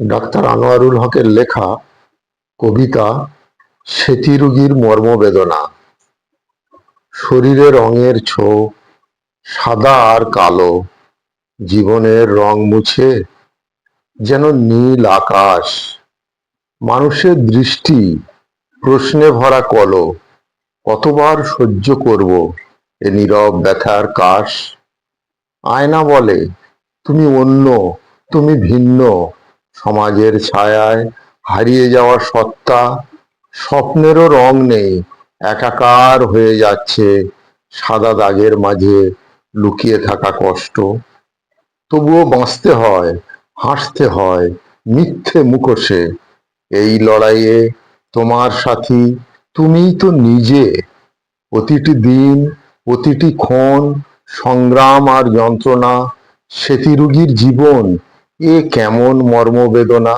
Doctor Anwarul হকের লেখা কবিতা সেতিরোগীর মর্মবেদনা। শরীরে রঙের ছোপ, সাদা আর কালো, জীবনের রং মুছে যেন নীল আকাশ। মানুষের দৃষ্টি প্রশ্নে ভরা কলো, কতবার সহ্য করব এ নীরব ব্যথার কাশ। আয়না বলে তুমি অন্য, তুমি ভিন্ন, সমাজের ছায়ায় হারিয়ে যাওয়া সত্তা। স্বপ্নেরও রং নেই, একাকার হয়ে যাচ্ছে সাদা দাগের মাঝে লুকিয়ে থাকা কষ্ট। তবুও বাঁচতে হয়, হাসতে হয় মিথ্যে মুখোশে। এই লড়াইয়ে তোমার সাথী তুমিই তো নিজে। প্রতিটি দিন, প্রতিটি ক্ষণ সংগ্রাম আর যন্ত্রণা। সেতিরোগীর জীবন এ কেমন মর্মবেদনা।